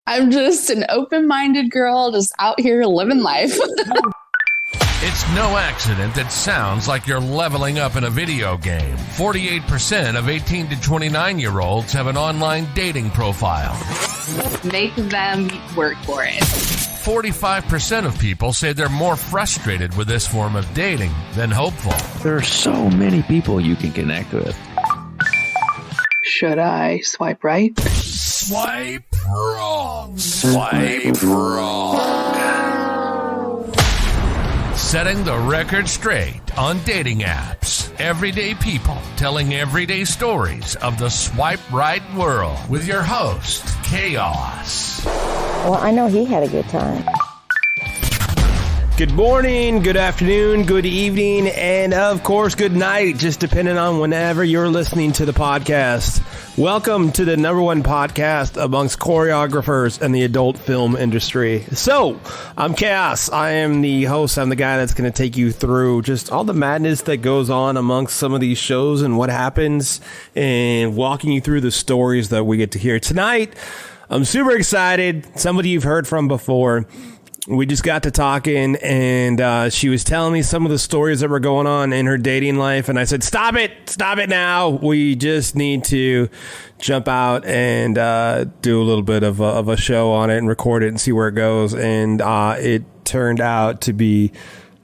I'm just an open-minded girl just out here living life. It's no accident that sounds like you're leveling up in a video game. 48% of 18 to 29-year-olds have an online dating profile. Make them work for it. 45% of people say they're more frustrated with this form of dating than hopeful. There are so many people you can connect with. Should I swipe right? Swipe wrong. Swipe wrong. Setting the record straight on dating apps. Everyday people telling everyday stories of the swipe right world with your host, Chaos. Well, I know he had a good time. Good morning, good afternoon, good evening, and of course, good night, just depending on whenever you're listening to the podcast. Welcome to the #1 podcast amongst choreographers in the adult film industry. So, I'm Chaos. I am the host. I'm the guy that's going to take you through just all the madness that goes on amongst some of these shows and what happens, and walking you through the stories that we get to hear tonight. I'm super excited. Somebody you've heard from before. We just got to talking, and she was telling me some of the stories that were going on in her dating life, and I said, stop it now. We just need to jump out and do a little bit of a show on it and record it and see where it goes. And it turned out to be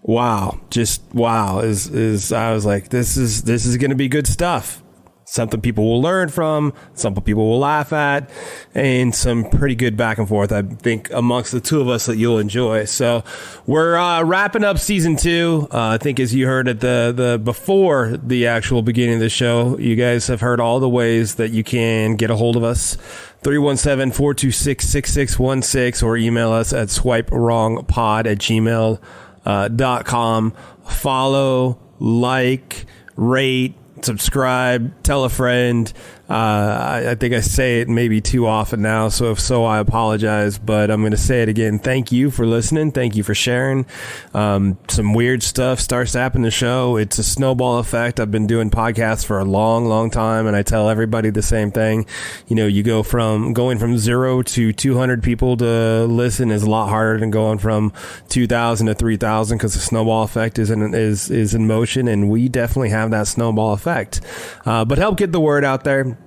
wow, just wow. I was like, this is going to be good stuff. Something people will learn from, something people will laugh at, and some pretty good back and forth, I think, amongst the two of us that you'll enjoy. So we're wrapping up season 2. I think as you heard at the before the actual beginning of the show, you guys have heard all the ways that you can get a hold of us. 317-426-6616 or email us at swipewrongpod@gmail.com. Follow, like, rate, subscribe, tell a friend. I think I say it maybe too often now, so if so, I apologize, but I'm going to say it again. Thank you for listening. Thank you for sharing. Some weird stuff starts to happen in the show. It's a snowball effect. I've been doing podcasts for a long, long time, and I tell everybody the same thing. You know, you go from going from 0 to 200 people to listen is a lot harder than going from 2,000 to 3,000 because the snowball effect is in motion, and we definitely have that snowball effect. But help get the word out there.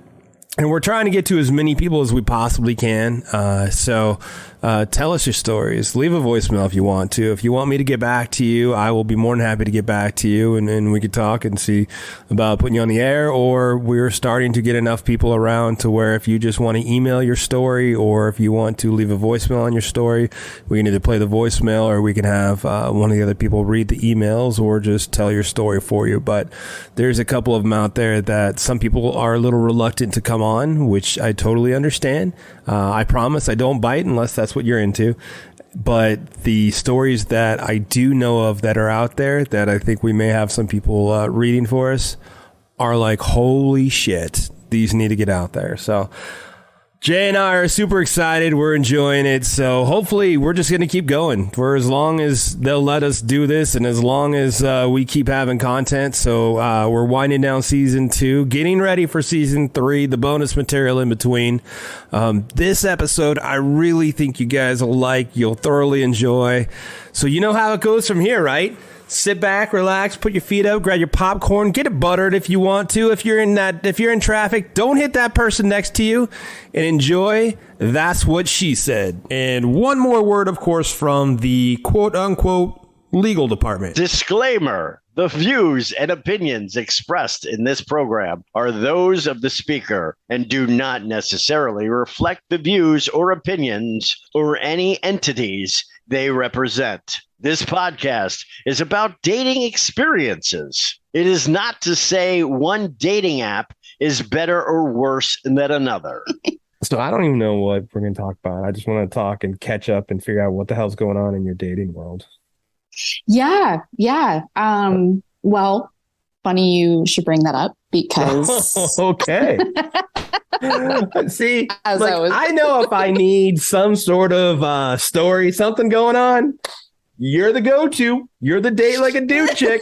And we're trying to get to as many people as we possibly can. So tell us your stories. Leave a voicemail if you want to. If you want me to get back to you, I will be more than happy to get back to you. And we could talk and see about putting you on the air. Or we're starting to get enough people around to where if you just want to email your story or if you want to leave a voicemail on your story, we can either play the voicemail or we can have one of the other people read the emails or just tell your story for you. But there's a couple of them out there that some people are a little reluctant to come on, which I totally understand. I promise I don't bite unless that's what you're into. But the stories that I do know of that are out there that I think we may have some people reading for us are like, holy shit, these need to get out there. So Jay and I are super excited. We're enjoying it. So hopefully we're just going to keep going for as long as they'll let us do this and as long as we keep having content. So we're winding down season 2, getting ready for season 3, the bonus material in between. This episode, I really think you guys will like. You'll thoroughly enjoy. So you know how it goes from here, right? Sit back, relax, put your feet up, grab your popcorn, get it buttered if you want to. If you're in traffic, don't hit that person next to you and enjoy That's What She Said. And one more word, of course, from the quote unquote legal department. Disclaimer. The views and opinions expressed in this program are those of the speaker and do not necessarily reflect the views or opinions or any entities they represent. This podcast is about dating experiences. It is not to say one dating app is better or worse than another. So I don't even know what we're going to talk about. I just want to talk and catch up and figure out what the hell's going on in your dating world. Yeah. Well, funny you should bring that up because... Okay. See, As I know if I need some sort of story, something going on, you're the go-to. You're the date like a dude chick.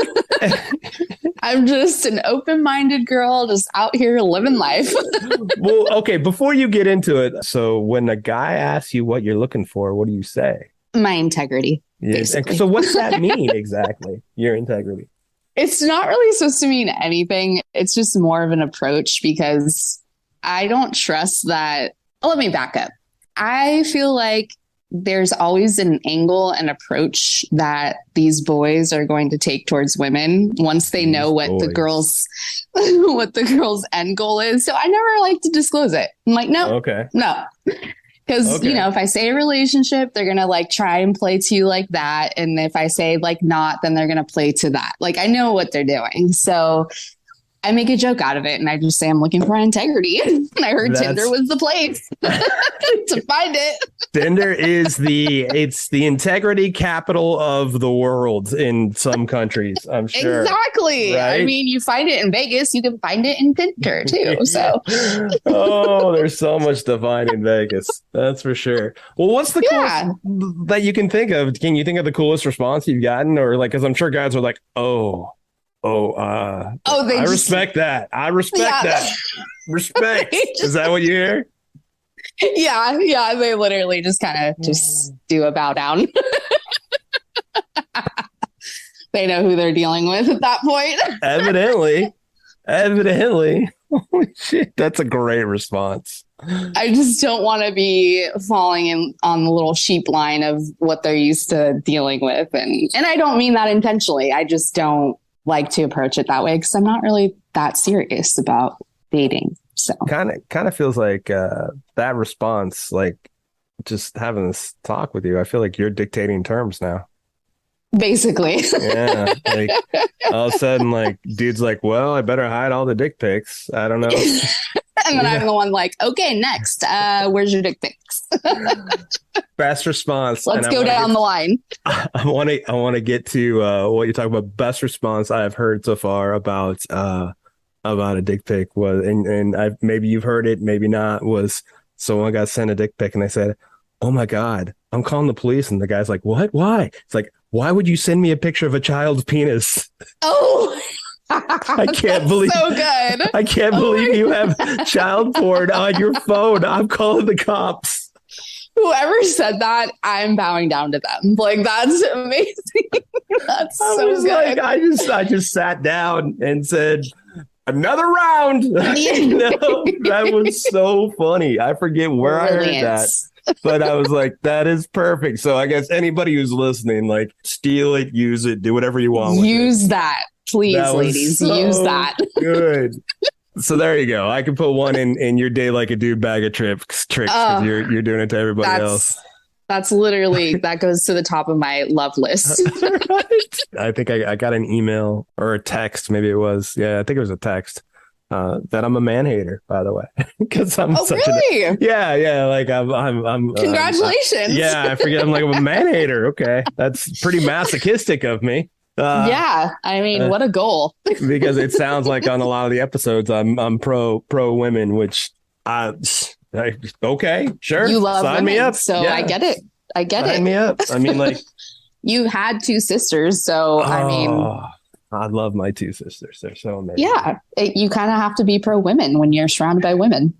I'm just an open-minded girl just out here living life. Well, okay, before you get into it, so when a guy asks you what you're looking for, what do you say? My integrity. Yeah. Basically. So what does that mean exactly? Your integrity. It's not really supposed to mean anything. It's just more of an approach because I don't trust that. Let me back up. I feel like there's always an angle and approach that these boys are going to take towards women once they know what the girls end goal is. So I never like to disclose it. I'm like, no, no. Because, if I say a relationship, they're going to like try and play to you like that. And if I say like not, then they're going to play to that. Like I know what they're doing. So I make a joke out of it and I just say I'm looking for integrity. And I heard Tinder was the place to find it. Tinder is the integrity capital of the world in some countries, I'm sure. Exactly. Right? I mean, you find it in Vegas, you can find it in Tinder too. So there's so much to find in Vegas. That's for sure. Well, what's the coolest that you can think of? Can you think of the coolest response you've gotten? Or like, because I'm sure guys are like, I respect that. I respect that. Respect. Is that what you hear? Yeah. They literally just kind of just do a bow down. They know who they're dealing with at that point. Evidently. Holy shit. That's a great response. I just don't want to be falling in on the little sheep line of what they're used to dealing with. And I don't mean that intentionally. I just don't like to approach it that way because I'm not really that serious about dating. So kind of feels like that response, like just having this talk with you, I feel like you're dictating terms now. Basically. Yeah. Like all of a sudden, like dude's like, well, I better hide all the dick pics. I don't know. And then I'm the one like, okay, next, where's your dick pics? Best response. Let's go down the line. I want to get to what you're talking about. Best response I've heard so far about a dick pic was, and maybe you've heard it, maybe not. Was someone got sent a dick pic and they said, "Oh my God, I'm calling the police." And the guy's like, "What? Why?" It's like, "Why would you send me a picture of a child's penis?" Oh. I can't believe so good. I can't believe you have child porn on your phone. I'm calling the cops. Whoever said that, I'm bowing down to them. Like that's amazing. That's so good. Like, I just sat down and said, "Another round." That was so funny. I forget where I heard that. But I was like, that is perfect. So I guess anybody who's listening, like steal it, use it, do whatever you want with use that. Please, ladies, use that. Good. So there you go. I can put one in your day like a dude bag of tricks because you're doing it to everybody else. That's literally, that goes to the top of my love list. Right. I think I got an email or a text. Maybe it was. Yeah, I think it was a text. That I'm a man hater, by the way, because I'm really? Yeah. Like I'm. Congratulations. I forget. I'm like a man hater. Okay, that's pretty masochistic of me. Yeah, I mean, what a goal. Because it sounds like on a lot of the episodes, I'm pro women, which okay, sure. You love Sign women, me up. So yeah. I get it. Sign me up. I mean, like you had two sisters, so I mean. I love my two sisters. They're so amazing. Yeah, you kind of have to be pro women when you're surrounded by women.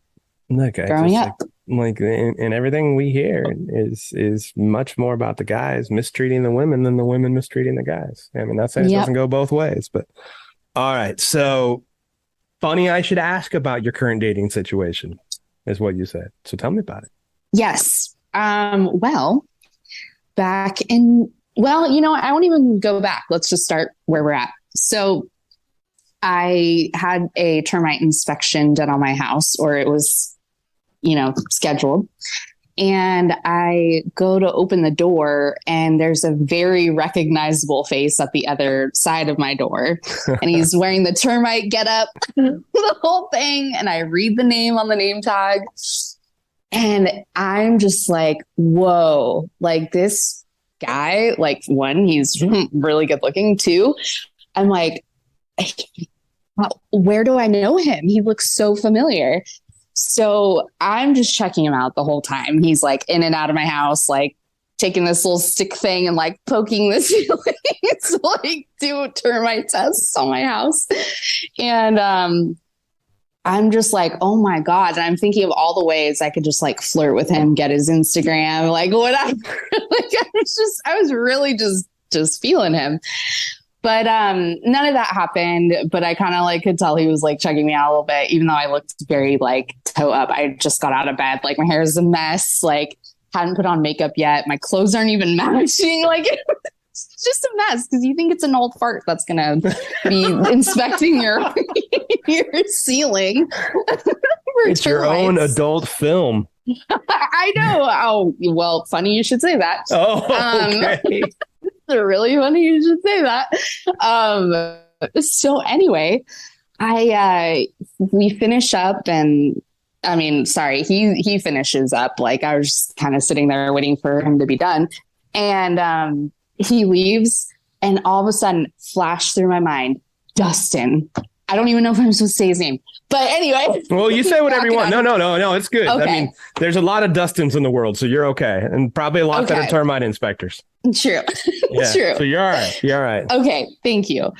Okay, growing up, like and everything we hear is much more about the guys mistreating the women than the women mistreating the guys. I mean, not saying it doesn't go both ways, but all right. So funny, I should ask about your current dating situation, is what you said. So tell me about it. Yes. Well, back in. Well, I won't even go back. Let's just start where we're at. So I had a termite inspection done on my house, or it was, scheduled. And I go to open the door and there's a very recognizable face at the other side of my door. And he's wearing the termite getup, the whole thing. And I read the name on the name tag. And I'm just like, whoa, like this guy, like one, he's really good looking. Two, I'm like, where do I know him? He looks so familiar. So I'm just checking him out the whole time. He's like in and out of my house, like taking this little stick thing and like poking the ceiling to like do termite tests on my house. And I'm just like, oh my God. And I'm thinking of all the ways I could just like flirt with him, get his Instagram, like whatever. Like I was really just feeling him. But none of that happened. But I kind of like could tell he was like checking me out a little bit, even though I looked very like toe up. I just got out of bed. Like my hair is a mess. Like hadn't put on makeup yet. My clothes aren't even matching. Like it's just a mess because you think it's an old fart that's going to be inspecting your ceiling. It's your own adult film. I know. Oh, well, funny you should say that. Oh, okay. They're really funny you should say that. So anyway, we finish up and I mean, sorry, he finishes up. Like I was just kind of sitting there waiting for him to be done. And he leaves and all of a sudden flashed through my mind, Dustin. I don't even know if I'm supposed to say his name. But anyway. Well, you say whatever you want. No. It's good. Okay. I mean, there's a lot of Dustins in the world, so you're okay. And probably a lot that are termite inspectors. True. Yeah. True. So you're all right. You're all right. Okay. Thank you.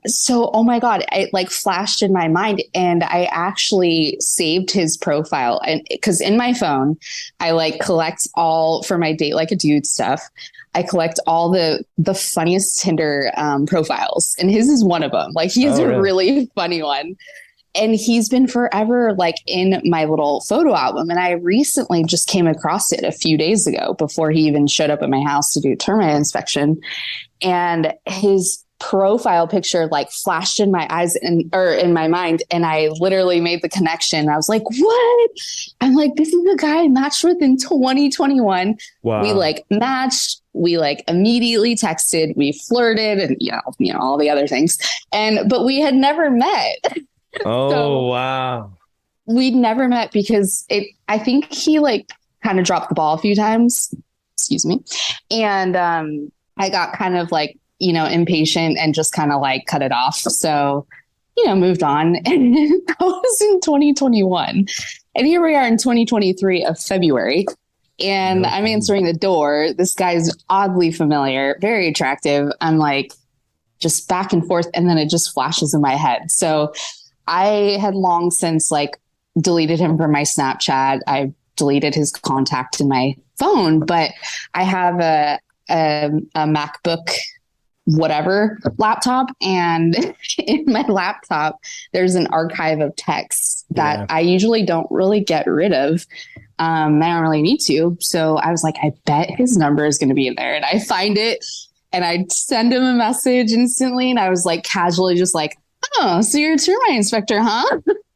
So, oh my God, it like flashed in my mind and I actually saved his profile. And because in my phone, I like collect all for my date like a dude stuff. I collect all the funniest Tinder profiles and his is one of them. Like he is a really funny one. And he's been forever like in my little photo album. And I recently just came across it a few days ago before he even showed up at my house to do termite inspection. And his profile picture like flashed in my eyes or in my mind. And I literally made the connection. I was like, what? I'm like, this is the guy I matched with in 2021. Wow. We like matched. We like immediately texted. We flirted and, you know, all the other things. But we had never met. Oh, so wow. We'd never met because I think he like kind of dropped the ball a few times. Excuse me. And I got kind of like, you know, impatient and just kind of like cut it off. So, you know, moved on. And that was in 2021. And here we are in 2023 of February. And I'm answering the door. This guy's oddly familiar, very attractive. I'm like just back and forth. And then it just flashes in my head. So I had long since like deleted him from my Snapchat. I deleted his contact in my phone, but I have a MacBook, whatever laptop. And in my laptop, there's an archive of texts that I usually don't really get rid of. I don't really need to. So I was like, I bet his number is going to be in there. And I find it and I send him a message instantly. And I was like, casually just like, oh, so you're a termite inspector, huh?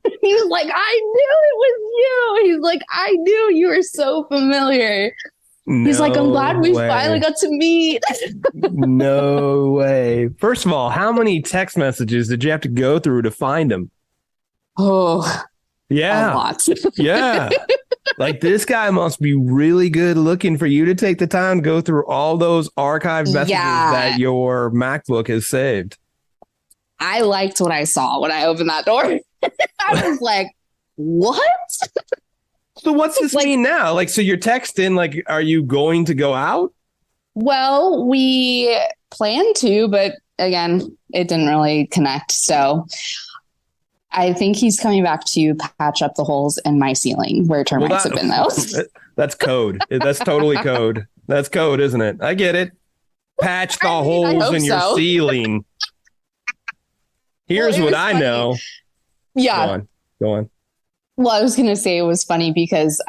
He was like, I knew it was you. He's like, I knew you were so familiar. He's like, I'm glad we finally got to meet. No way. First of all, how many text messages did you have to go through to find him? Oh, yeah. A lot. Yeah. Like this guy must be really good looking for you to take the time to go through all those archived messages that your MacBook has saved. I liked what I saw when I opened that door. I was like, what? So what's this mean now? Like, so you're texting, like, are you going to go out? Well, we planned to, but again, it didn't really connect. So I think he's coming back to patch up the holes in my ceiling where termites have been, though. That's code. That's totally code. That's code, isn't it? I get it. Patch the holes in your ceiling. Here's what I know. Yeah. Go on. Well, I was going to say it was funny because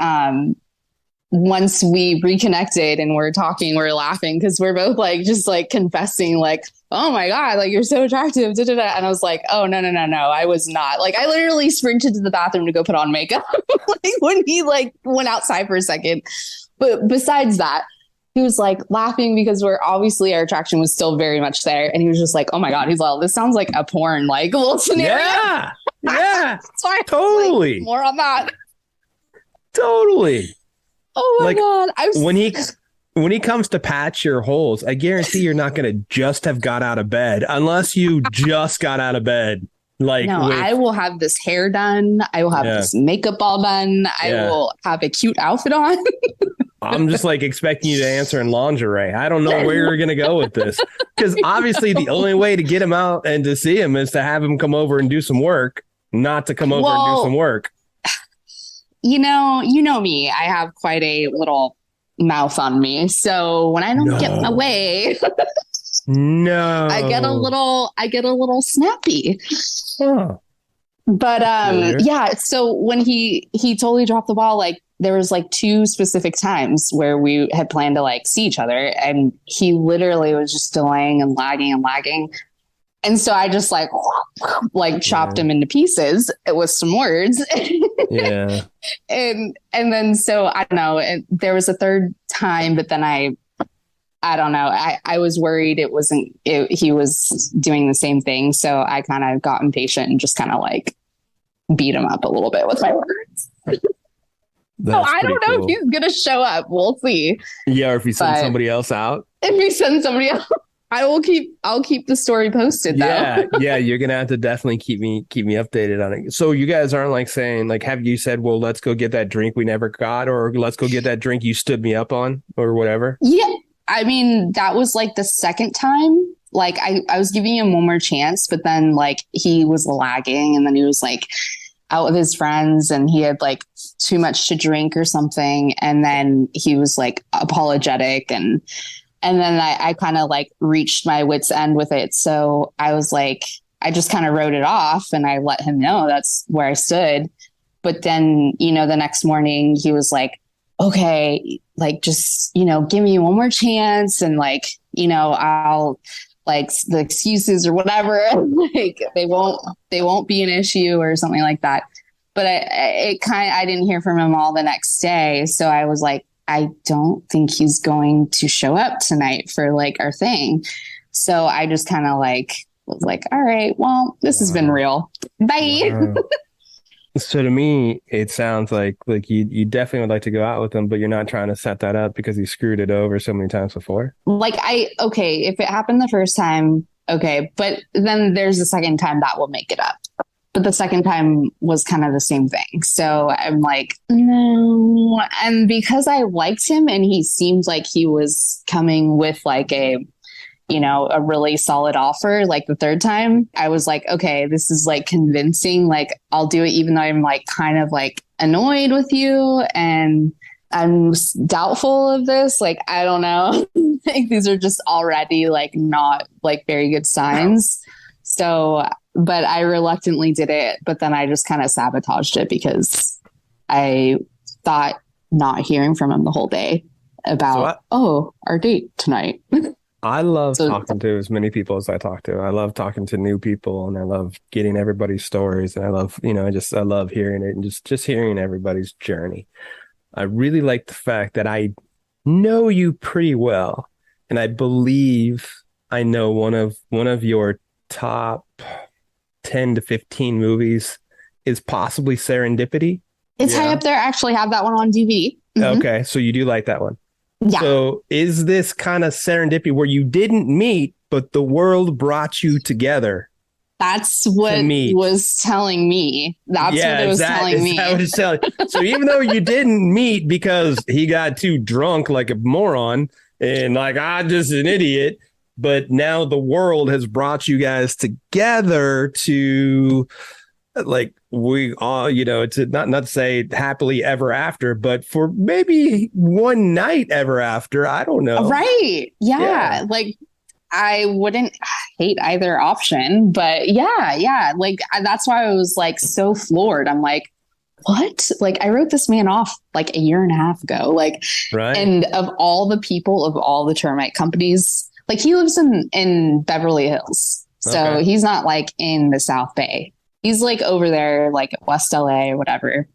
once we reconnected and we're talking, we're laughing because we're both like just like confessing like, oh my God, like you're so attractive. Da, da, da. And I was like, oh, no. I was not. Like I literally sprinted to the bathroom to go put on makeup like when he like went outside for a second. But besides that, he was like laughing because our attraction was still very much there. And he was just like, oh my God, he's like, this sounds like a porn, like little scenario. Yeah. Sorry, totally. Like, more on that. Totally. Oh my God. When he comes to patch your holes, I guarantee you're not going to just have got out of bed unless you just got out of bed. Like, no, I will have this hair done. I will have this makeup all done. I will have a cute outfit on. I'm just like expecting you to answer in lingerie. I don't know where you're going to go with this, because obviously the only way to get him out and to see him is to have him come over and do some work, not to come over and do some work. You know me. I have quite a little mouth on me. So when I don't get my way, I get a little snappy. Huh. But yeah, so when he totally dropped the ball, like there was like 2 specific times where we had planned to like see each other, and he literally was just delaying and lagging. And so I just like chopped him into pieces with some words. Yeah. And then, so I don't know, there was a third time, but then I don't know. I was worried he was doing the same thing. So I kind of got impatient and just kind of like beat him up a little bit with my words. So I don't know if he's going to show up. We'll see. Yeah. Or if he sends somebody else out. If he sends somebody else, I'll keep the story posted though. Yeah. You're going to have to definitely keep me updated on it. So you guys aren't like saying like, have you said, well, let's go get that drink we never got, or let's go get that drink you stood me up on, or whatever? Yeah. I mean, that was like the second time. Like I was giving him one more chance, but then like he was lagging, and then he was like out with his friends, and he had like too much to drink or something. And then he was like apologetic, and then I kind of like reached my wit's end with it. So I was like, I just kind of wrote it off, and I let him know that's where I stood. But then, the next morning he was like, okay, like, just, give me one more chance. And like, I'll like the excuses or whatever, like they won't be an issue or something like that. But I didn't hear from him all the next day. So I was like, I don't think he's going to show up tonight for like our thing. So I just kind of like was like, all right, well, this has been real. Bye. Wow. So to me, it sounds like you definitely would like to go out with him, but you're not trying to set that up because he screwed it over so many times before. Like okay, if it happened the first time, okay, but then there's the second time that will make it up. But the second time was kind of the same thing. So I'm like, no. And because I liked him and he seemed like he was coming with like a really solid offer, like the third time, I was like, okay, this is like convincing. Like I'll do it even though I'm like kind of like annoyed with you and I'm doubtful of this. Like, I don't know. Like these are just already like not like very good signs. So, but I reluctantly did it, but then I just kind of sabotaged it because I thought not hearing from him the whole day about, our date tonight. I love talking to as many people as I talk to. I love talking to new people, and I love getting everybody's stories. And I love, I love hearing it and just hearing everybody's journey. I really like the fact that I know you pretty well, and I believe I know one of your top 10 to 15 movies is possibly Serendipity. It's high up there. I actually have that one on DVD. Mm-hmm. Okay, so you do like that one. Yeah. So is this kind of serendipity where you didn't meet, but the world brought you together? That's what was telling me. That's what it was telling me. That what it's telling? So even though you didn't meet because he got too drunk like a moron and like, I'm just an idiot, but now the world has brought you guys together to like, we all, to not to say happily ever after, but for maybe one night ever after. I don't know. Right. Yeah. Like I wouldn't hate either option, but yeah. Like that's why I was like so floored. I'm like, what? Like I wrote this man off like a year and a half ago. Like, right. And of all the people of all the termite companies, like he lives in Beverly Hills. So he's not like in the South Bay. He's like over there, like West LA or whatever.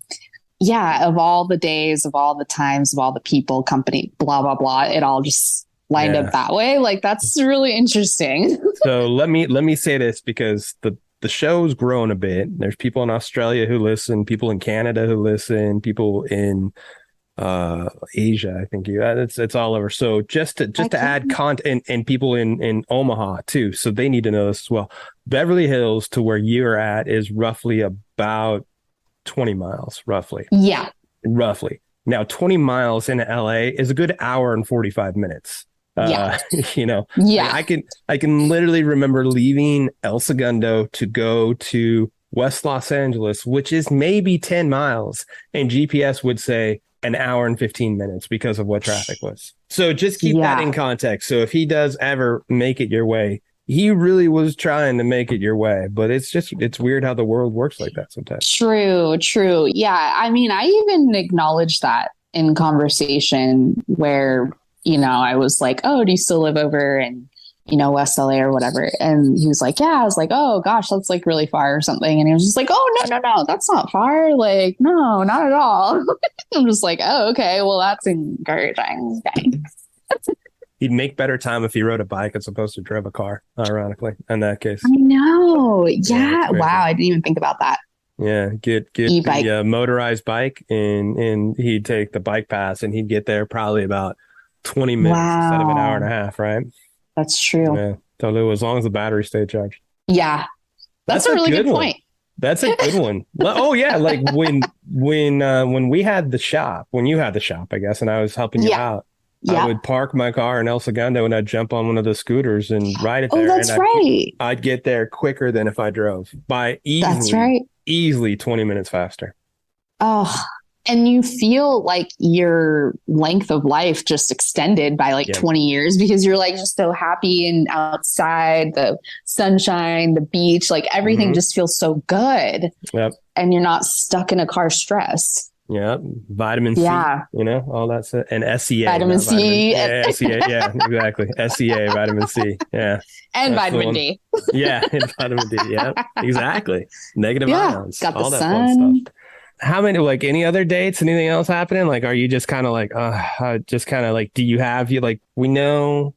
Yeah. Of all the days, of all the times, of all the people, company, blah, blah, blah. It all just lined up that way. Like, that's really interesting. So let me say this, because the show's grown a bit. There's people in Australia who listen, people in Canada who listen, people in Asia, I think it's all over. So just to add content, and people in Omaha too, so they need to know this as well. Beverly Hills to where you're at is roughly about 20 miles, roughly. Yeah. Roughly. Now, 20 miles into LA is a good hour and 45 minutes. Yeah. You know, Yeah. I can literally remember leaving El Segundo to go to West Los Angeles, which is maybe 10 miles, and GPS would say an hour and 15 minutes because of what traffic was. So just keep that in context. So if he does ever make it your way, he really was trying to make it your way, but it's weird how the world works like that sometimes. True. Yeah. I mean, I even acknowledged that in conversation where, you know, I was like, oh, do you still live over in, you know, West LA or whatever? And he was like, yeah. I was like, oh gosh, that's like really far or something. And he was just like, oh, no, that's not far. Like, no, not at all. I'm just like, oh, okay, well, that's encouraging. Okay. He'd make better time if he rode a bike as opposed to drove a car, ironically, in that case. I know. Yeah. Wow. I didn't even think about that. Yeah. Get the motorized bike and he'd take the bike pass and he'd get there probably about 20 minutes instead of an hour and a half, right? That's true. Yeah. Totally. As long as the battery stayed charged. Yeah. That's a really good point. That's a good one. Oh yeah. Like when we had the shop, when you had the shop, I guess, and I was helping you out. I would park my car in El Segundo and I'd jump on one of the scooters and ride it there. Oh, that's right. I'd get there quicker than if I drove by easily 20 minutes faster. Oh, and you feel like your length of life just extended by like 20 years because you're like just so happy and outside, the sunshine, the beach, like everything just feels so good. Yep. And you're not stuck in a car stress. Yeah, vitamin C, you know, all that stuff. And SEA. Vitamin C. SEA, yeah, exactly. SEA, vitamin C, yeah. And vitamin D. Yeah, and vitamin D, yeah, exactly. Negative ions, got all the that sun. fun stuff. How many, like any other dates, anything else happening? Like, are you just kind of like, do you have, we know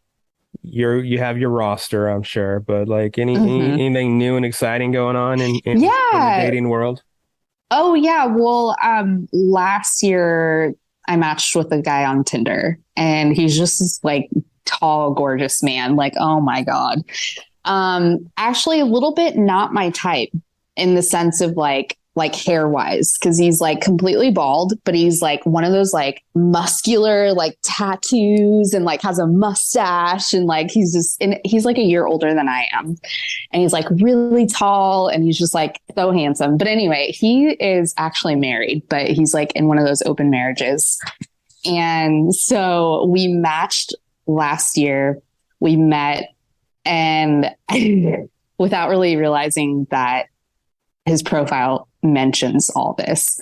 you have your roster, I'm sure, but like anything new and exciting going on in the dating world? Oh yeah. Well, last year I matched with a guy on Tinder and he's just this like tall, gorgeous man. Like, oh my God. Actually a little bit not my type in the sense of like hair wise, because he's like completely bald, but he's like one of those like muscular like tattoos and like has a mustache and like he's like a year older than I am. And he's like really tall and he's just like so handsome. But anyway, he is actually married, but he's like in one of those open marriages. And so we matched last year. We met and without really realizing that his profile mentions all this.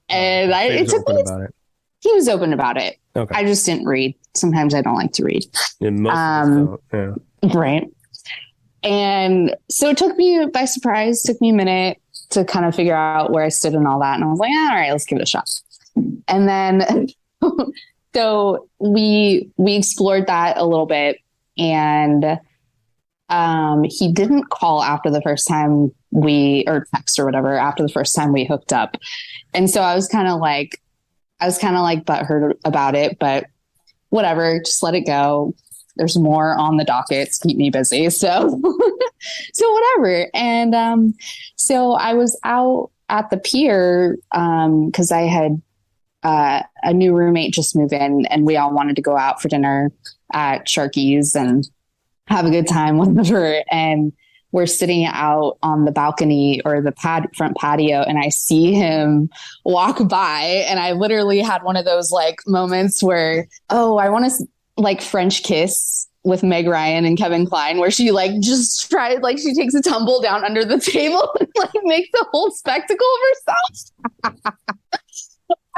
And he was open about it. Okay. I just didn't read. Sometimes I don't like to read. Yeah. Right. And so it took me by surprise, took me a minute to kind of figure out where I stood and all that. And I was like, all right, let's give it a shot. And then so we explored that a little bit and he didn't call after the first time or text or whatever after the first time we hooked up. And so I was kind of like butthurt about it, but whatever, just let it go. There's more on the docket to keep me busy. So, so whatever. And, so I was out at the pier, cause I had, a new roommate just move in and we all wanted to go out for dinner at Sharky's and have a good time, whatever. And we're sitting out on the balcony or the front patio and I see him walk by and I literally had one of those like moments where, oh, I want to like French kiss with Meg Ryan and Kevin Kline where she like just tried, like she takes a tumble down under the table and like makes a whole spectacle of herself.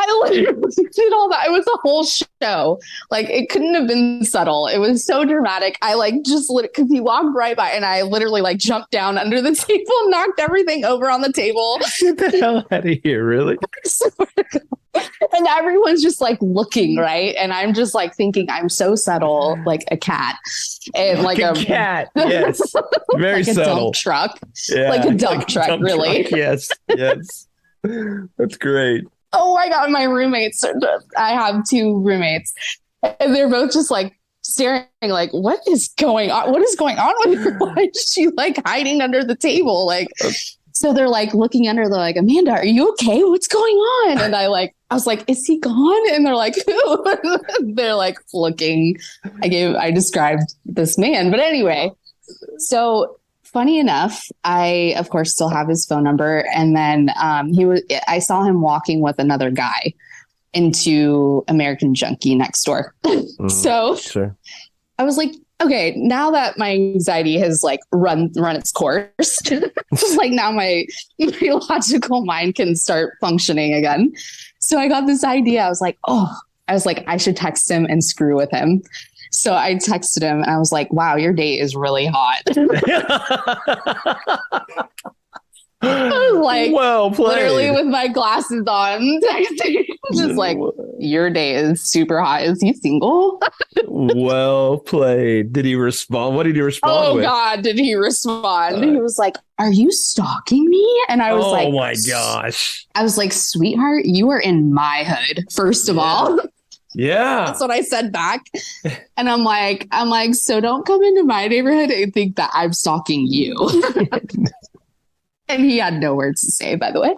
I literally did all that. It was a whole show. Like it couldn't have been subtle. It was so dramatic. I like just because he walked right by and I literally like jumped down under the table, knocked everything over on the table. Get the hell out of here, really? And everyone's just like looking, right? And I'm just like thinking I'm so subtle, like a cat. And like a cat, yes. Very like subtle. A dump truck. Yeah, like a dump truck, really. Truck. Yes. That's great. Oh my God, my roommates, I have two roommates and they're both just like staring like, what is going on? What is going on with her? Why is she like hiding under the table? Like, So they're like looking under, they're like, Amanda, are you okay? What's going on? And I was like, is he gone? And they're like, who? They're like looking. I described this man. But anyway, so funny enough, I of course still have his phone number. And then I saw him walking with another guy into American Junkie next door. So Sure. I was like, okay, now that my anxiety has like run its course, like now my logical mind can start functioning again. So I got this idea. I was like, I should text him and screw with him. So I texted him and I was like, wow, your date is really hot. I was like, well played. Literally with my glasses on, texting, just like, your date is super hot. Is he single? Well played. Did he respond? What did he respond with? Oh God, did he respond? He was like, are you stalking me? And I was like, oh my gosh. I was like, sweetheart, you are in my hood, first of all. Yeah. That's what I said back. And I'm like, so don't come into my neighborhood and think that I'm stalking you. And he had no words to say, by the way.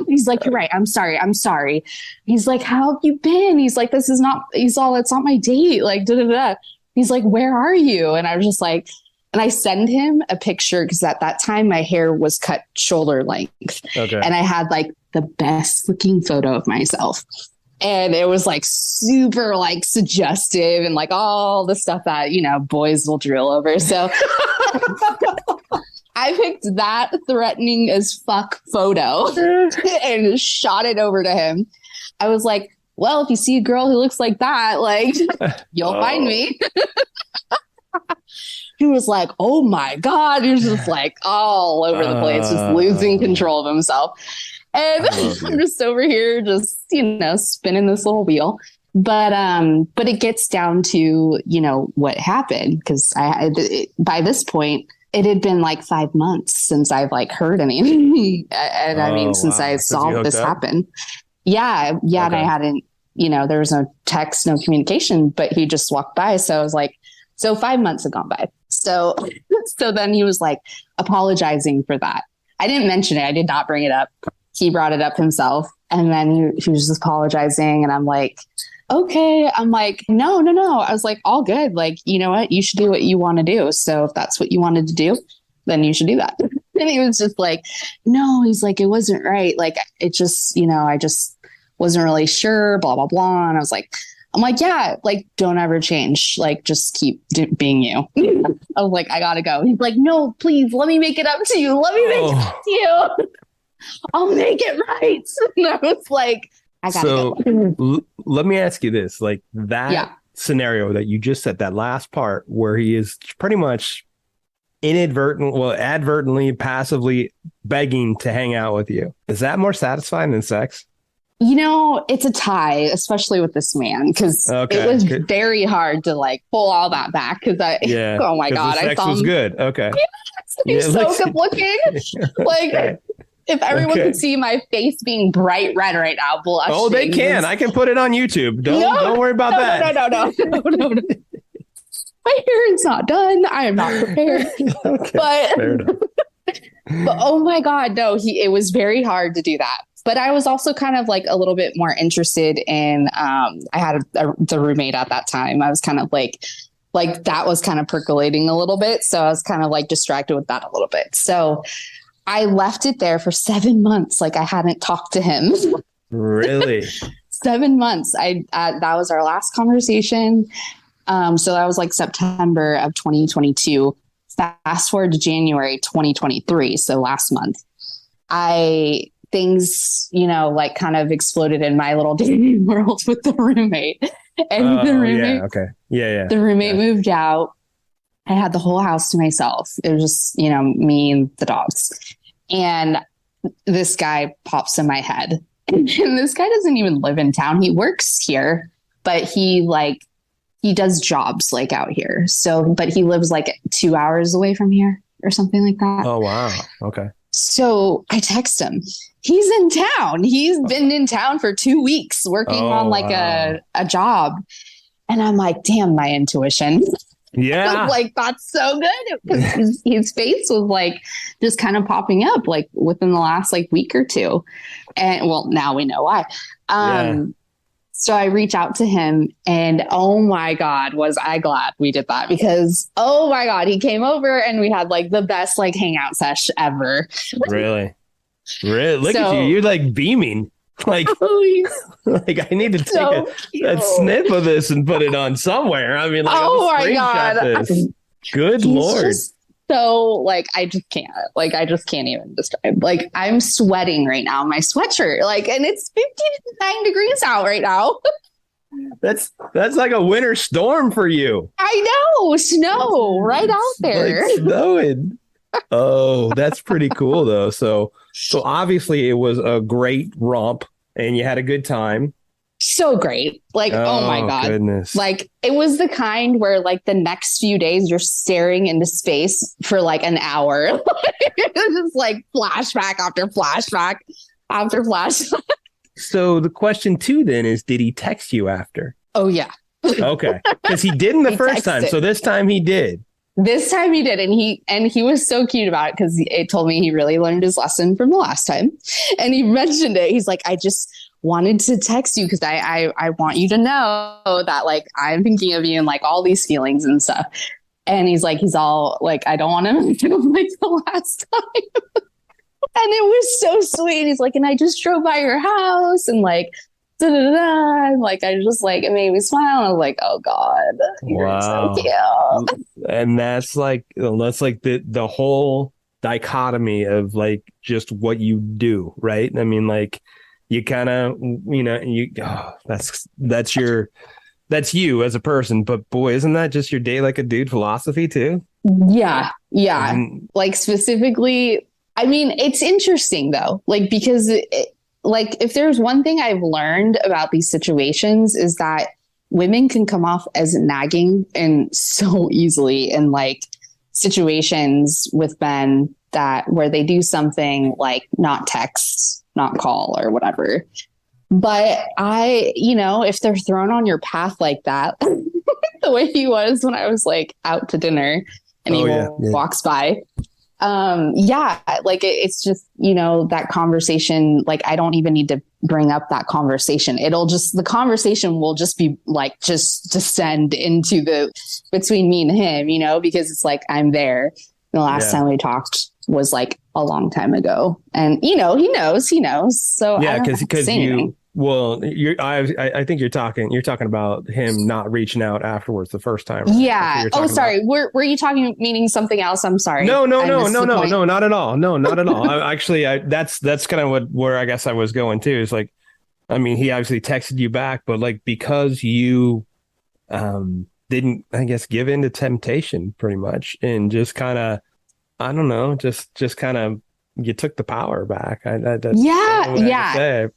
He's like, you're right. I'm sorry. He's like, how have you been? He's like, it's not my date. Like, da, da, da. He's like, where are you? And I was just like, and I send him a picture because at that time my hair was cut shoulder length. Okay. And I had like the best looking photo of myself. And it was like super like suggestive and like all the stuff that, boys will drill over. So I picked that threatening as fuck photo and shot it over to him. I was like, well, if you see a girl who looks like that, like, you'll find me. He was like, oh my God. He was just like all over the place, just losing control of himself. And I'm just over here, just, spinning this little wheel. But it gets down to, what happened. Because by this point, it had been like 5 months since I've like heard anything. And since I saw this happen. Yeah. Okay. And I hadn't, there was no text, no communication, but he just walked by. So I was like, so 5 months had gone by. So then he was like apologizing for that. I didn't mention it. I did not bring it up. He brought it up himself. And then he was just apologizing. And I'm like, okay. I'm like, no. I was like, all good. Like, you know what? You should do what you want to do. So if that's what you wanted to do, then you should do that. And he was just like, no, he's like, it wasn't right. Like, it just, I just wasn't really sure, blah, blah, blah. And I was like, yeah, like, don't ever change. Like, just keep being you. I was like, I gotta go. He's like, no, please, let me make it up to you. Let me make it up to you. I'll make it right. And I was like, I gotta go. Let me ask you this, like that scenario that you just said, that last part where he is pretty much advertently, passively begging to hang out with you. Is that more satisfying than sex? It's a tie, especially with this man, because it was very hard to like pull all that back. Because oh my God, the sex was good. Okay. He's so good looking. Like, if everyone could see my face being bright red right now, blushing. Oh, they can. I can put it on YouTube. Don't worry about that. No. My hair is not done. I am not prepared. Okay, fair enough. But oh my God, no, it was very hard to do that. But I was also kind of like a little bit more interested in, I had the roommate at that time. I was kind of like that was kind of percolating a little bit. So I was kind of like distracted with that a little bit. So I left it there for 7 months. Like I hadn't talked to him. Really? 7 months. That was our last conversation. So that was like September of 2022. Fast forward to January 2023. So last month, things, like kind of exploded in my little dating world with the roommate. And the roommate, the roommate moved out. I had the whole house to myself. It was just, me and the dogs. And this guy pops in my head. And this guy doesn't even live in town. He works here, but he does jobs like out here. So, but he lives like 2 hours away from here or something like that. Oh, wow. Okay. So I text him. He's in town. He's been in town for 2 weeks working on like a job. And I'm like, damn, my intuition. Yeah. Like, that's so good. Because his face was like just kind of popping up like within the last like week or two. And well, now we know why. So I reach out to him and oh my God, was I glad we did that because oh my God, he came over and we had like the best like hangout sesh ever. Really? Look at you. So- You're like beaming. Like, like I need to take a snip of this and put it on somewhere. I mean, like, oh I'll my God. screenshot this. Good He's Lord. just so like, I just can't even describe. Like, I'm sweating right now in my sweatshirt. Like, and it's 59 degrees out right now. That's like a winter storm for you. I know, snow right out there. Like snowing. Oh, that's pretty cool though. So obviously it was a great romp and you had a good time. So great. Like, oh my God. Goodness. Like, it was the kind where like the next few days you're staring into space for like an hour. It was just like flashback after flashback after flashback. So the question too then is, did he text you after? Oh yeah. Okay. Because he didn't the He first time. texted. So this time he did. This time he did, and he was so cute about it because it told me he really learned his lesson from the last time, and he mentioned it. He's like, I just wanted to text you because I want you to know that like I'm thinking of you and like all these feelings and stuff. And he's all like, I don't want to feel like the last time. And it was so sweet. He's like, and I just drove by your house and like. Da, da, da. And like I just like it made me smile. I was like, oh God, you're so cute. And that's like the whole dichotomy of like just what you do, right? I mean, like you kind of that's you as a person, but boy, isn't that just your day like a dude philosophy too? Yeah. Like specifically, I mean, it's interesting though, like because like if there's one thing I've learned about these situations is that women can come off as nagging and so easily in like situations with men that where they do something like not text, not call or whatever. But if they're thrown on your path like that, the way he was when I was like out to dinner and he walks by, like it's just, that conversation, like I don't even need to bring up that conversation. The conversation will just be like, just descend into between me and him, because it's like, I'm there. The last time we talked was like a long time ago and, he knows. So yeah, because I think you're talking about him not reaching out afterwards the first time. Right? Yeah. Oh, sorry. Were you talking meaning something else? I'm sorry. No, not at all. No, not at all. That's kind of where I guess I was going too. Is like, I mean, he obviously texted you back, but like because you didn't, I guess, give in to temptation pretty much and just kind of, I don't know, just kind of. You took the power back.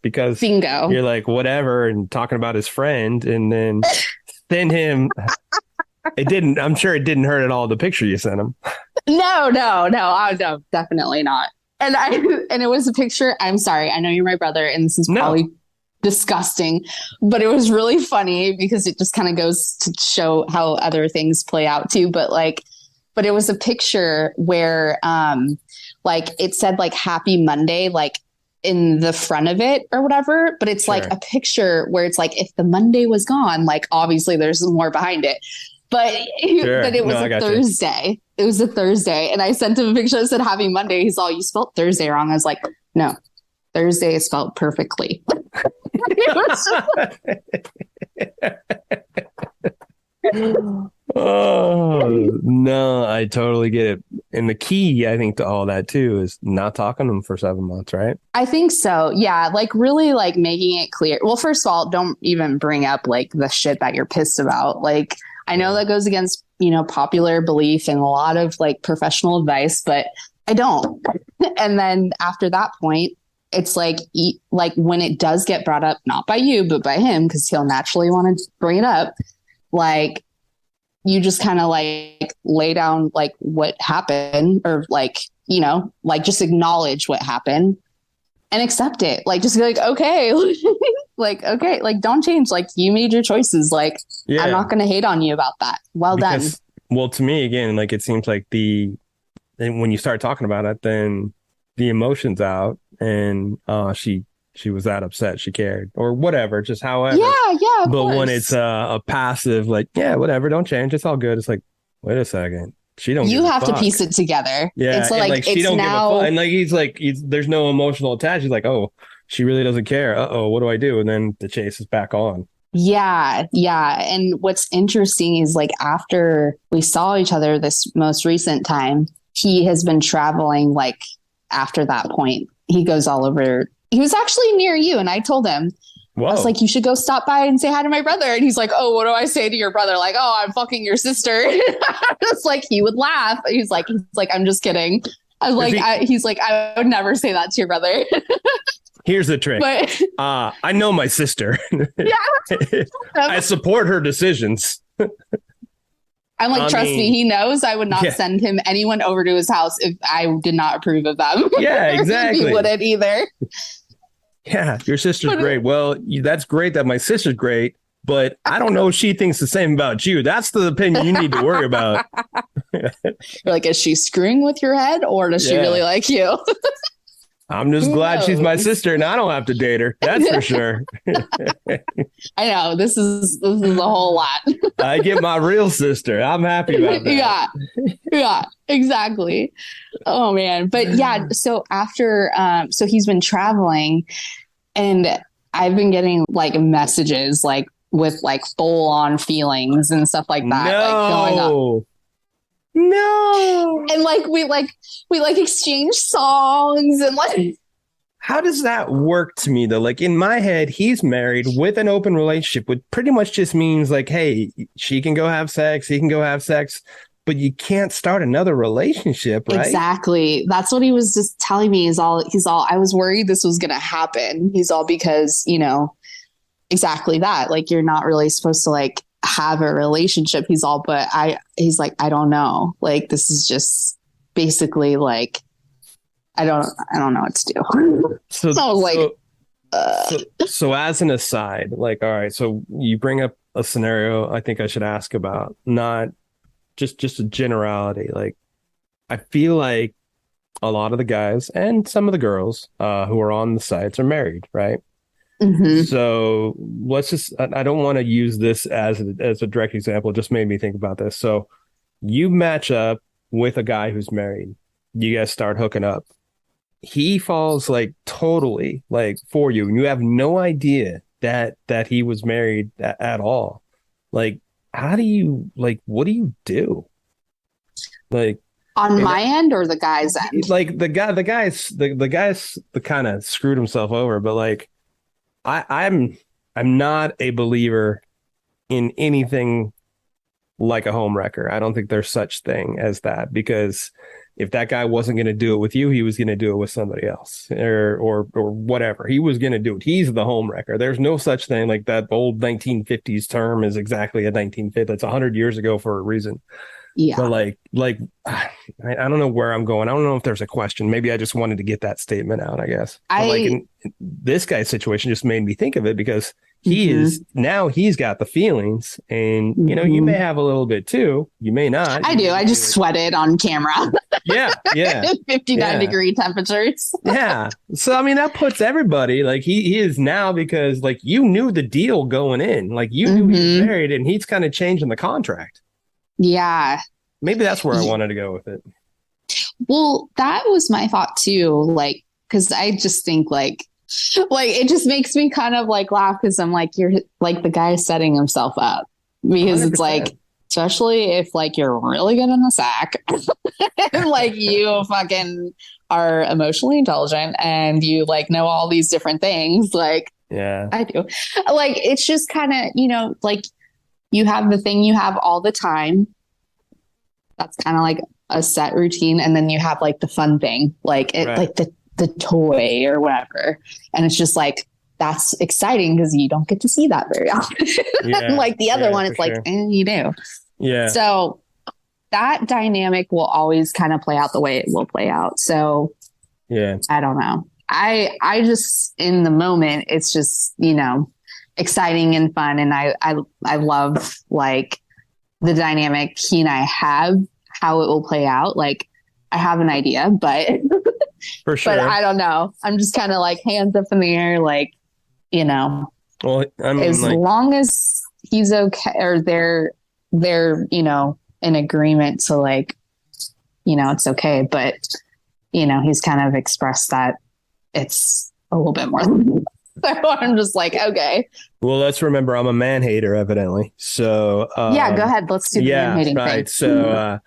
Because bingo. You're like whatever and talking about his friend and then send him. I'm sure it didn't hurt at all the picture you sent him. No, definitely not. And it was a picture. I'm sorry. I know you're my brother and this is probably disgusting, but it was really funny because it just kind of goes to show how other things play out too. But it was a picture where, like it said like happy Monday, like in the front of it or whatever, but it's like a picture where it's like, if the Monday was gone, like obviously there's more behind it, but it was a Thursday. It was a Thursday. And I sent him a picture that said happy Monday. He's all, you spelled Thursday wrong. I was like, no, Thursday is spelled perfectly. Oh no, I totally get it. And the key, I think, to all that too is not talking to them for 7 months, right? I think so. Yeah, like really like making it clear. Well, first of all, don't even bring up like the shit that you're pissed about. Like I know that goes against, popular belief and a lot of like professional advice, but I don't. And then after that point, it's like when it does get brought up, not by you, but by him, because he'll naturally want to bring it up. Like you just kind of like lay down like what happened or like, like just acknowledge what happened and accept it. Like just be like, okay, like don't change. Like you made your choices. Like I'm not going to hate on you about that. Well done. Well, to me, again, like it seems like and when you start talking about it, then the emotion's out, and she was that upset she cared or whatever, just however. Yeah, of But course. when it's a passive, like, yeah, whatever, don't change, it's all good. It's like, wait a second, she don't. You give a have to fuck. piece it together. Yeah, It's and like she it's don't now. give a fuck, and like there's no emotional attachment. He's like, oh, she really doesn't care. Uh-oh, what do I do? And then the chase is back on. Yeah, yeah. And what's interesting is like after we saw each other this most recent time, he has been traveling like after that point. He goes all over. He was actually near you. And I told him, Whoa. I was like, you should go stop by and say hi to my brother. And he's like, oh, what do I say to your brother? Like, oh, I'm fucking your sister. It's like, he would laugh. He's like, I'm just kidding. I was like, he's like, I would never say that to your brother. Here's the trick. But I know my sister. yeah, I support her decisions. I'm like, trust me, he knows I would not Yeah. send him anyone over to his house if I did not approve of them. Yeah, exactly. He wouldn't either. Yeah, your sister's great. Well, that's great that my sister's great, but I don't know if she thinks the same about you. That's the opinion you need to worry about. You're like, is she screwing with your head or does she Yeah. really like you? I'm just Who glad she's my knows? sister and I don't have to date her. That's for sure. I know this is a whole lot. I get my real sister. I'm happy about that. Yeah, exactly. Oh man. But yeah, so after so he's been traveling and I've been getting like messages like with like full on feelings and stuff like that. Like going on. No. And like we exchange songs and like How does that work to me though? Like in my head, he's married with an open relationship, which pretty much just means like, hey, she can go have sex, he can go have sex, but you can't start another relationship, right? Exactly. That's what he was just telling me. He's all I was worried this was gonna happen. He's all because, exactly that. Like you're not really supposed to like have a relationship. He's like, I don't know. Like this is just basically like I don't know what to do. So I was like, so as an aside, like, all right, so you bring up a scenario I think I should ask about, not just a generality. Like, I feel like a lot of the guys and some of the girls who are on the sites are married, right? mm-hmm. So I don't want to use this as a direct example. It just made me think about this. So you match up with a guy who's married. You guys start hooking up. He falls like totally like for you, and you have no idea that he was married at all. Like, how do you what do you do? Like On my end or the guy's end? like the guy's kind of screwed himself over, but like I'm not a believer in anything like a home wrecker. I don't think there's such thing as that, because if that guy wasn't going to do it with you, he was going to do it with somebody else or whatever. He was going to do it. He's the home wrecker. There's no such thing. Like that old 1950s term is exactly a 1950. It's 100 years ago for a reason. Yeah. But I don't know where I'm going. I don't know if there's a question. Maybe I just wanted to get that statement out, I guess. But like in this guy's situation just made me think of it, because he's got the feelings, and you may have a little bit too. You may not. I do. I just sweated on camera. Yeah. 59-degree temperatures. Yeah. So I mean, that puts everybody like he is now, because like you knew the deal going in. Like you knew he was married, and he's kind of changing the contract. Yeah. Maybe that's where I wanted to go with it. Well, that was my thought too. Like, because I just think like it just makes me kind of like laugh, because I'm like, you're like the guy setting himself up, because 100%. It's like, especially if like you're really good in the sack and like you fucking are emotionally intelligent and you like know all these different things. Like, yeah, I do. Like, it's just kind of, like you have the thing you have all the time. That's kind of like a set routine. And then you have like the fun thing, like it, right. Like the toy or whatever. And it's just like, that's exciting because you don't get to see that very often. Yeah, like the other one, it's like, you do. Yeah. So that dynamic will always kind of play out the way it will play out. So yeah, I don't know. I just, in the moment, it's just, exciting and fun. And I love like the dynamic he and I have, how it will play out. Like, I have an idea, but For sure. but I don't know. I'm just kind of like hands up in the air, like, you know, Well, I mean, as like, long as he's okay, or they're, you know, in agreement to, like, you know, it's okay. But, you know, he's kind of expressed that it's a little bit more. So I'm just like, okay. well, let's remember I'm a man hater, evidently. So Yeah, go ahead. Let's do the man hating right. thing. So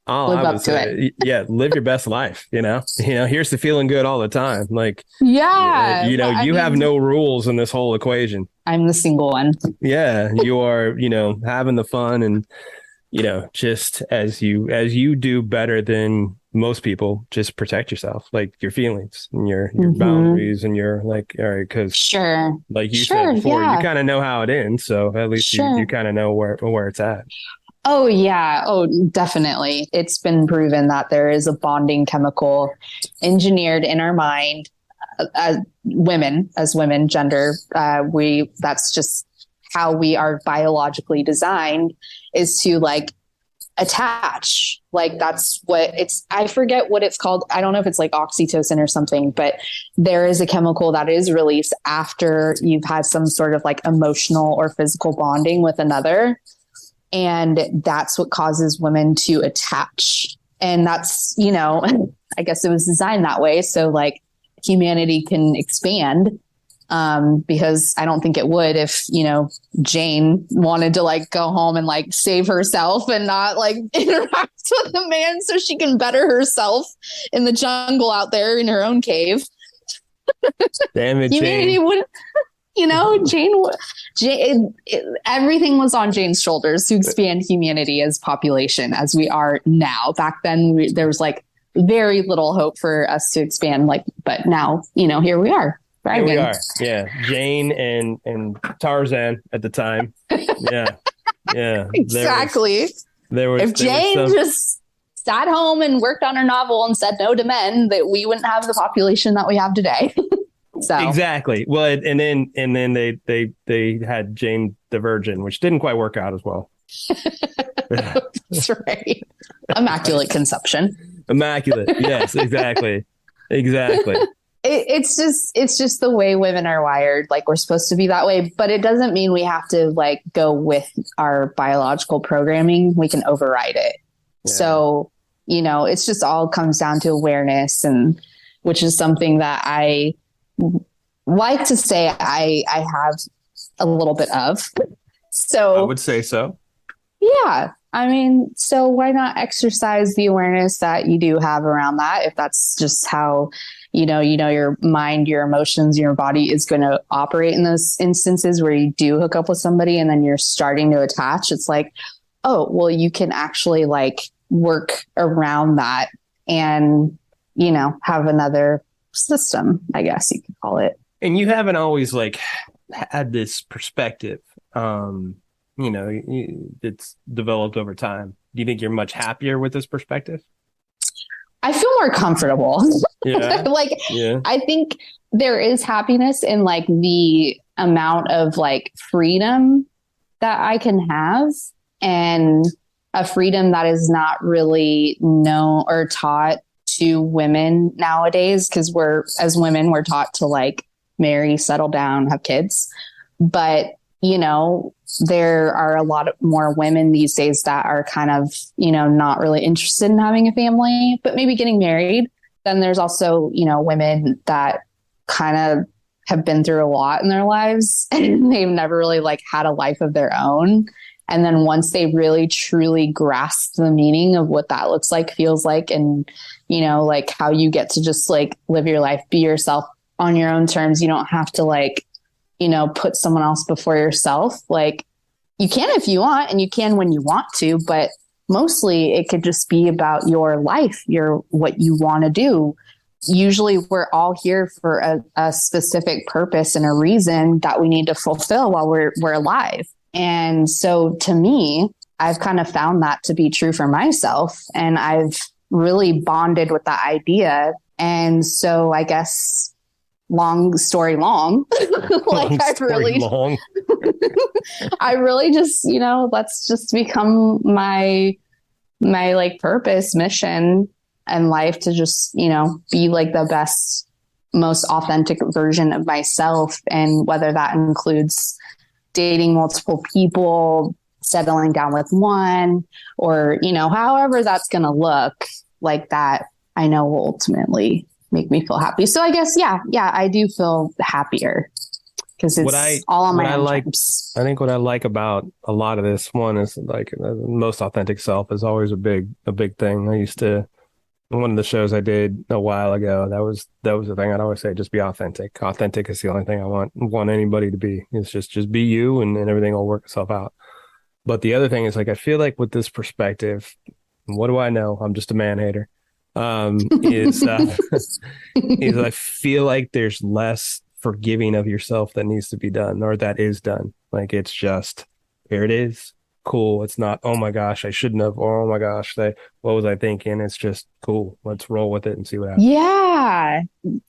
all Live I up would to say, yeah, live your best life. You know, here's to feeling good all the time. Like, Yeah. you know, you have no rules in this whole equation. I'm the single one. Yeah, you are, you know, having the fun, and, you know, just as you do better than most people, just protect yourself, like your feelings and your boundaries, and your, like, all right, because Sure. like you Sure, said before, yeah. you kind of know how it ends, so at least Sure. you kind of know where it's at. Oh, yeah. Oh, definitely. It's been proven that there is a bonding chemical engineered in our mind as women, gender. That's just how we are biologically designed, is to, like, attach. Like, that's what it's, I forget what it's called. I don't know if it's like oxytocin or something, but there is a chemical that is released after you've had some sort of like emotional or physical bonding with another. And that's what causes women to attach. And that's, you know, I guess it was designed that way. So, like, humanity can expand, because I don't think it would if, you know, Jane wanted to, like, go home and, like, save herself and not, like, interact with a man so she can better herself in the jungle out there in her own cave. Damn it, Humanity Jane. would, you know, Jane, everything was on Jane's shoulders to expand humanity as population as we are now. Back then, there was, like, very little hope for us to expand, like, but now, you know, here we are. Here we are. Yeah, Jane and Tarzan at the time. Yeah, yeah, Exactly. There was if Jane just sat home and worked on her novel and said no to men, that we wouldn't have the population that we have today. So exactly. Well, and then they had Jane the Virgin, which didn't quite work out as well. That's right. Immaculate conception. Immaculate. Yes, exactly. Exactly. It's just the way women are wired. Like, we're supposed to be that way, but it doesn't mean we have to, like, go with our biological programming. We can override it. Yeah. So, you know, it's just all comes down to awareness, and which is something that I like to say I have a little bit of. So I would say so. Yeah. I mean, so why not exercise the awareness that you do have around that? If that's just how, you know, your mind, your emotions, your body is going to operate in those instances where you do hook up with somebody and then you're starting to attach. It's like, oh, well, you can actually, like, work around that and, you know, have another system, I guess you could call it. And you haven't always, like, had this perspective, you know, it's developed over time. Do you think you're much happier with this perspective? I feel more comfortable. Yeah. Yeah. I think there is happiness in, like, the amount of, like, freedom that I can have, and a freedom that is not really known or taught to women nowadays. Cause as women, we're taught to, like, marry, settle down, have kids. But, you know, there are a lot more women these days that are kind of, you know, not really interested in having a family, but maybe getting married. Then there's also, you know, women that kind of have been through a lot in their lives and they've never really, like, had a life of their own. And then once they really truly grasp the meaning of what that looks like, feels like, and, you know, like, how you get to just, like, live your life, be yourself on your own terms. You don't have to, like, you know, put someone else before yourself. Like, you can if you want, and you can when you want to, but mostly it could just be about your life, what you want to do. Usually we're all here for a specific purpose and a reason that we need to fulfill while we're alive. And so to me, I've kind of found that to be true for myself, and I've really bonded with that idea. And so I guess long story long. Like I really just, that's just become my like purpose, mission in life, to just, be like the best, most authentic version of myself. And whether that includes dating multiple people, settling down with one, or, however that's going to look, like that, I know will ultimately make me feel happy. So I guess, yeah, I do feel happier because it's all on my own terms. I think what I like about a lot of this one is like the most authentic self is always a big thing. I used to, one of the shows I did a while ago, that was the thing I'd always say, just be authentic. Authentic is the only thing I want anybody to be. It's just be you, and everything will work itself out. But the other thing is, like, I feel like with this perspective, what do I know? I'm just a man hater. Is I feel like there's less forgiving of yourself that needs to be done, or that is done. Like, it's just, here it is. Cool. It's not, oh my gosh, I shouldn't have, or oh my gosh, what was I thinking? It's just cool. Let's roll with it and see what happens. Yeah.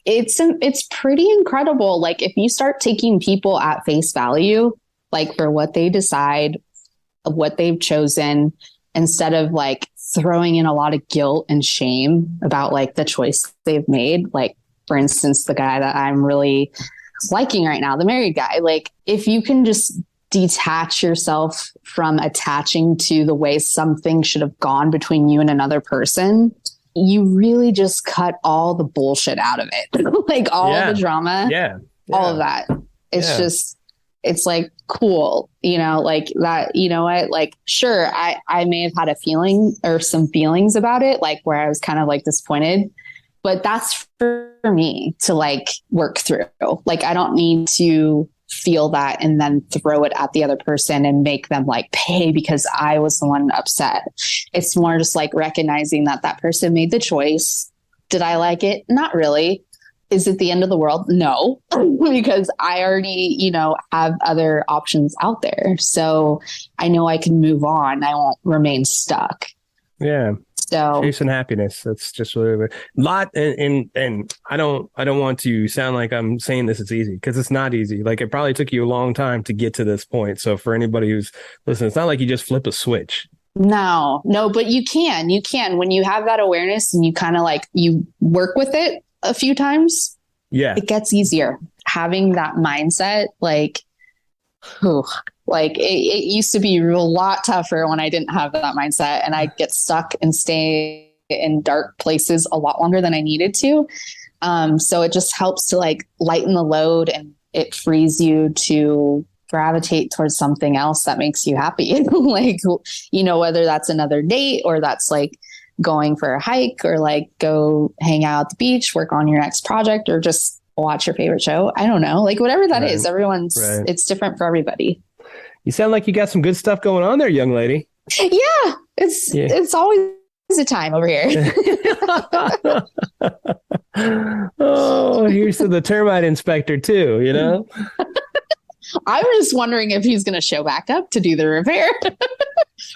It's pretty incredible. Like, if you start taking people at face value, like for what they decide, what they've chosen, instead of like throwing in a lot of guilt and shame about like the choice they've made. Like, for instance, the guy that I'm really liking right now, the married guy, like if you can just detach yourself from attaching to the way something should have gone between you and another person, you really just cut all the bullshit out of it. Like all the drama, all of that. It's just, it's like, cool, like that, what, like, sure, I may have had a feeling or some feelings about it, like where I was kind of like disappointed, but that's for me to like work through. Like, I don't need to feel that and then throw it at the other person and make them like pay because I was the one upset. It's more just like recognizing that that person made the choice. Did I like it? Not really. Is it the end of the world? No, because I already, have other options out there. So I know I can move on. I won't remain stuck. Yeah. So chasing happiness. That's just really a lot. And I don't want to sound like I'm saying this is easy, because it's not easy. Like, it probably took you a long time to get to this point. So for anybody who's listening, it's not like you just flip a switch. No, but you can when you have that awareness and you kind of like, you work with it a few times. Yeah, it gets easier. Having that mindset, like, it used to be a lot tougher when I didn't have that mindset, and I'd get stuck and stay in dark places a lot longer than I needed to. So it just helps to like lighten the load, and it frees you to gravitate towards something else that makes you happy. Like, whether that's another date, or that's like going for a hike, or like go hang out at the beach, work on your next project, or just watch your favorite show. I don't know, like whatever that is, everyone's, it's different for everybody. You sound like you got some good stuff going on there, young lady. Yeah. It's always a time over here. Oh, here's to the termite inspector too, I'm just wondering if he's going to show back up to do the repair,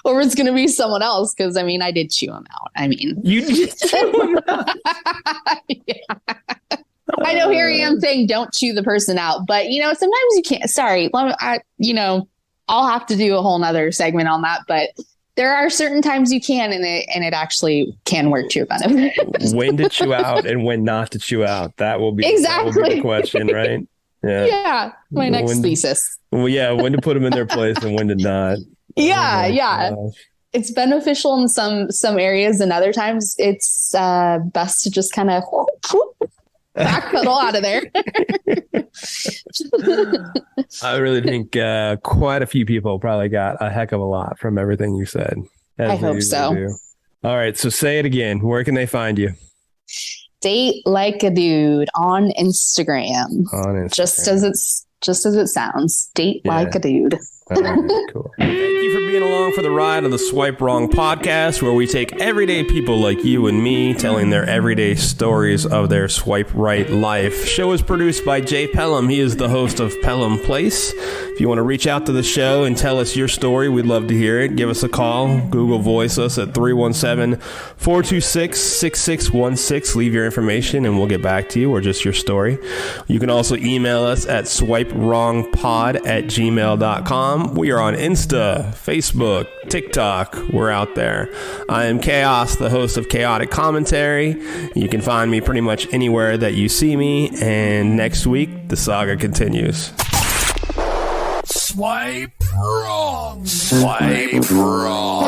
or it's going to be someone else. Because I did chew him out. You did chew him out. Yeah. I know here I am saying don't chew the person out, but sometimes you can't. Sorry, I'll have to do a whole nother segment on that. But there are certain times you can, and it actually can work to your benefit. When to chew out and when not to chew out. That will be the question, right? Yeah. My next thesis. Well, yeah. When to put them in their place and when to not. Yeah. Gosh. It's beneficial in some areas, and other times it's best to just kind of backpedal out of there. I really think quite a few people probably got a heck of a lot from everything you said. I hope so. Do. All right. So say it again. Where can they find you? Date Like a Dude on Instagram. Just as it sounds. Date Like a Dude. All right, cool. Thank you for being being along for the ride on the Swipe Wrong podcast, where we take everyday people like you and me telling their everyday stories of their swipe right life. Show is produced by Jay Pelham. He is the host of Pelham Place. If you want to reach out to the show and tell us your story, we'd love to hear it. Give us a call. Google Voice us at 317-426-6616. Leave your information and we'll get back to you, or just your story. You can also email us at swipewrongpod@gmail.com. We are on Insta, Facebook, TikTok. We're out there. I am Chaos, the host of Chaotic Commentary. You can find me pretty much anywhere that you see me. And next week, the saga continues. Swipe wrong. Swipe wrong.